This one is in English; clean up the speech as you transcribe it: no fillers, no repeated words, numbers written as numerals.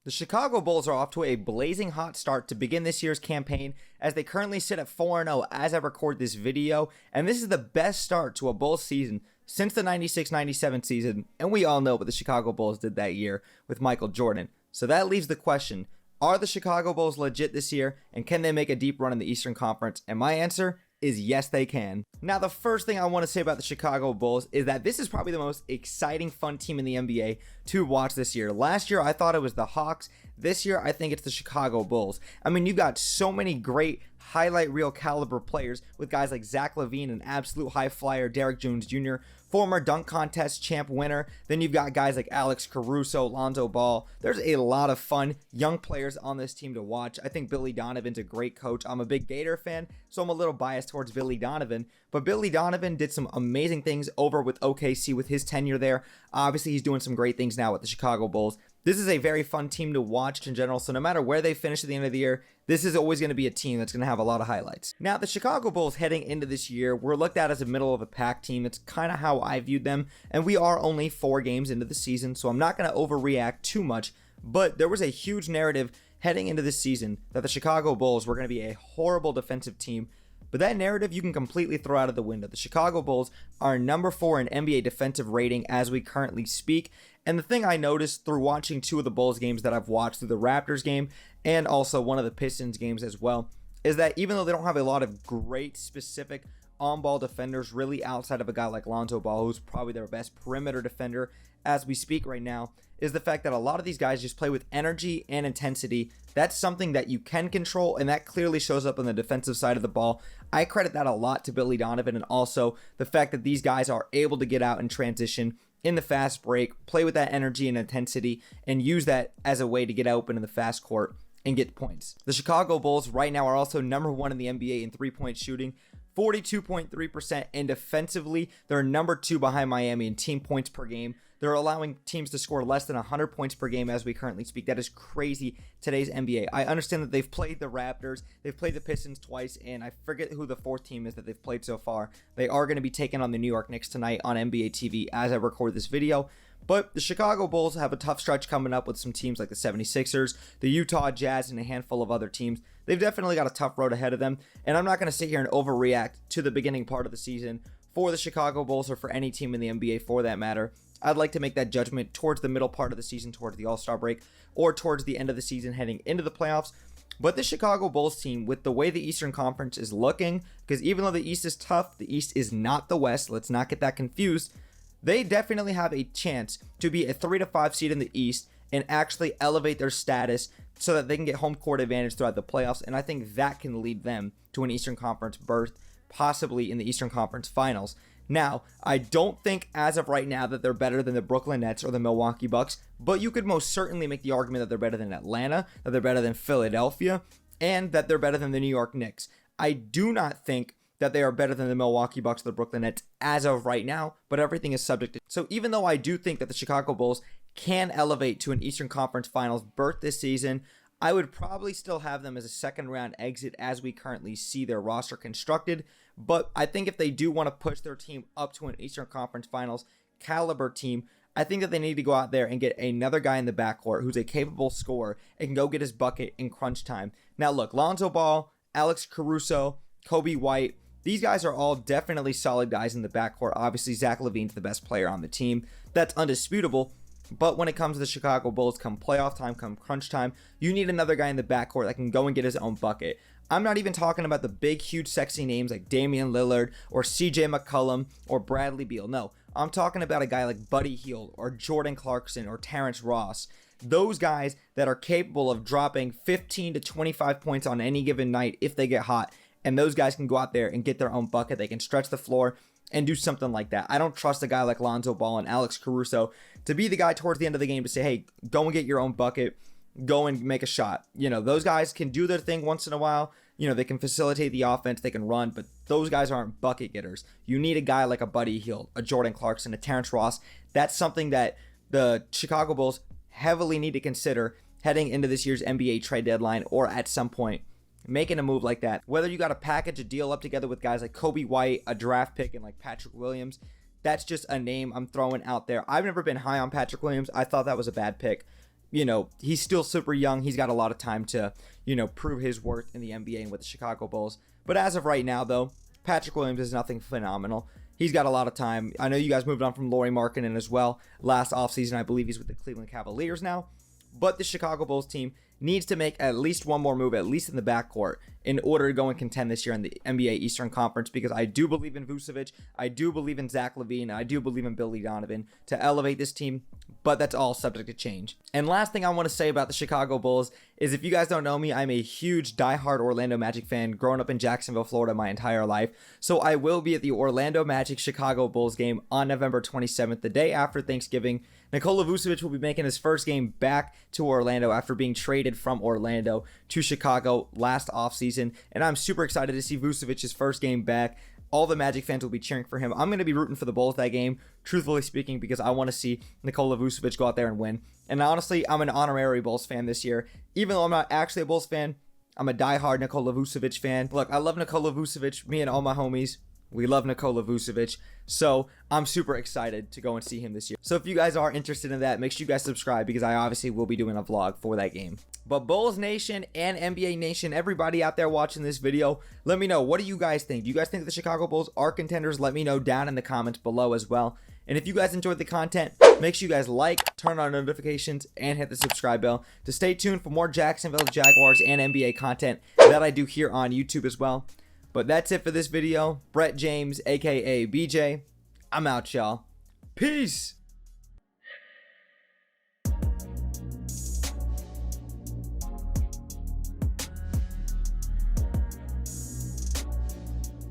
The Chicago Bulls are off to a blazing hot start to begin this year's campaign as they currently sit at 4-0 as I record this video, and this is the best start to a Bulls season since the 96-97 season, and we all know what the Chicago Bulls did that year with Michael Jordan. So that leaves the question, are the Chicago Bulls legit this year, and can they make a deep run in the Eastern Conference? And my answer is yes, they can. Now, the first thing I want to say about the Chicago Bulls is that this is probably the most exciting, fun team in the NBA to watch this year. Last year, I thought it was the Hawks. This year, I think it's the Chicago Bulls. I mean, you've got so many great highlight reel caliber players with guys like Zach LaVine, an absolute high flyer, Derrick Jones Jr., former dunk contest champ winner. Then you've got guys like Alex Caruso, Lonzo Ball. There's a lot of fun young players on this team to watch. I think Billy Donovan's a great coach. I'm a big Gator fan, so I'm a little biased towards Billy Donovan. But Billy Donovan did some amazing things over with OKC with his tenure there. Obviously, he's doing some great things now with the Chicago Bulls. This is a very fun team to watch in general, so no matter where they finish at the end of the year, this is always going to be a team that's going to have a lot of highlights. Now, the Chicago Bulls heading into this year were looked at as a middle of a pack team. It's kind of how I viewed them, and we are only 4 games into the season, so I'm not going to overreact too much, but there was a huge narrative heading into this season that the Chicago Bulls were going to be a horrible defensive team. But that narrative you can completely throw out of the window. The Chicago Bulls are number 4 in NBA defensive rating as we currently speak. And the thing I noticed through watching 2 of the Bulls games that I've watched, through the Raptors game and also one of the Pistons games as well, is that even though they don't have a lot of great specific on-ball defenders really outside of a guy like Lonzo Ball, who's probably their best perimeter defender as we speak right now, is the fact that a lot of these guys just play with energy and intensity. That's something that you can control, and that clearly shows up on the defensive side of the ball. I credit that a lot to Billy Donovan, and also the fact that these guys are able to get out and transition in the fast break, play with that energy and intensity, and use that as a way to get open in the fast court and get points. The Chicago Bulls right now are also number 1 in the NBA in three-point shooting, 42.3%, and defensively, they're number 2 behind Miami in team points per game. They're allowing teams to score less than 100 points per game as we currently speak. That is crazy, today's NBA. I understand that they've played the Raptors, they've played the Pistons twice, and I forget who the 4th team is that they've played so far. They are going to be taking on the New York Knicks tonight on NBA TV as I record this video. But the Chicago Bulls have a tough stretch coming up with some teams like the 76ers, the Utah Jazz, and a handful of other teams. They've definitely got a tough road ahead of them, and I'm not going to sit here and overreact to the beginning part of the season for the Chicago Bulls or for any team in the NBA for that matter. I'd like to make that judgment towards the middle part of the season, towards the All-Star break, or towards the end of the season heading into the playoffs. But the Chicago Bulls team, with the way the Eastern Conference is looking, because even though the East is tough, the East is not the West, let's not get that confused, they definitely have a chance to be a 3 to 5 seed in the East and actually elevate their status so that they can get home court advantage throughout the playoffs, and I think that can lead them to an Eastern Conference berth, possibly in the Eastern Conference Finals. Now, I don't think as of right now that they're better than the Brooklyn Nets or the Milwaukee Bucks, but you could most certainly make the argument that they're better than Atlanta, that they're better than Philadelphia, and that they're better than the New York Knicks. I do not think that they are better than the Milwaukee Bucks or the Brooklyn Nets as of right now, but everything is subject to. So even though I do think that the Chicago Bulls can elevate to an Eastern Conference Finals berth this season, I would probably still have them as a second round exit as we currently see their roster constructed. But I think if they do want to push their team up to an Eastern Conference Finals caliber team, I think that they need to go out there and get another guy in the backcourt who's a capable scorer and can go get his bucket in crunch time. Now look, Lonzo Ball, Alex Caruso, Kobe White, these guys are all definitely solid guys in the backcourt. Obviously, Zach LaVine's the best player on the team. That's undisputable. But when it comes to the Chicago Bulls, come playoff time, come crunch time, you need another guy in the backcourt that can go and get his own bucket. I'm not even talking about the big, huge, sexy names like Damian Lillard or CJ McCollum or Bradley Beal. No, I'm talking about a guy like Buddy Hield or Jordan Clarkson or Terrence Ross. Those guys that are capable of dropping 15 to 25 points on any given night if they get hot. And those guys can go out there and get their own bucket. They can stretch the floor and do something like that. I don't trust a guy like Lonzo Ball and Alex Caruso to be the guy towards the end of the game to say, hey, go and get your own bucket, go and make a shot. You know, those guys can do their thing once in a while. You know, they can facilitate the offense, they can run, but those guys aren't bucket getters. You need a guy like a Buddy Hield, a Jordan Clarkson, a Terrence Ross. That's something that the Chicago Bulls heavily need to consider heading into this year's NBA trade deadline or at some point making a move like that. Whether you got to package a deal up together with guys like Kobe White, a draft pick, and like Patrick Williams, that's just a name I'm throwing out there. I've never been high on Patrick Williams. I thought that was a bad pick. he's still super young. He's got a lot of time to, prove his worth in the NBA and with the Chicago Bulls. But as of right now, though, Patrick Williams is nothing phenomenal. He's got a lot of time. I know you guys moved on from Lauri Markkanen as well last offseason. I believe he's with the Cleveland Cavaliers now. But the Chicago Bulls team needs to make at least one more move, at least in the backcourt, in order to go and contend this year in the NBA Eastern Conference, because I do believe in Vucevic, I do believe in Zach LaVine, I do believe in Billy Donovan to elevate this team, but that's all subject to change. And last thing I want to say about the Chicago Bulls is, if you guys don't know me, I'm a huge diehard Orlando Magic fan, growing up in Jacksonville, Florida my entire life. So I will be at the Orlando Magic Chicago Bulls game on November 27th, the day after Thanksgiving. Nikola Vucevic will be making his first game back to Orlando after being traded from Orlando to Chicago last offseason, and I'm super excited to see Vucevic's first game back. All the Magic fans will be cheering for him. I'm going to be rooting for the Bulls that game, truthfully speaking, because I want to see Nikola Vucevic go out there and win. And honestly, I'm an honorary Bulls fan this year. Even though I'm not actually a Bulls fan, I'm a diehard Nikola Vucevic fan. Look, I love Nikola Vucevic. Me and all my homies, we love Nikola Vucevic, so I'm super excited to go and see him this year. So if you guys are interested in that, make sure you guys subscribe, because I obviously will be doing a vlog for that game. But Bulls Nation and NBA Nation, everybody out there watching this video, let me know, what do you guys think? Do you guys think the Chicago Bulls are contenders? Let me know down in the comments below as well. And if you guys enjoyed the content, make sure you guys like, turn on notifications, and hit the subscribe bell to stay tuned for more Jacksonville Jaguars and NBA content that I do here on YouTube as well. But that's it for this video. Brett James, aka BJ. I'm out, y'all. Peace.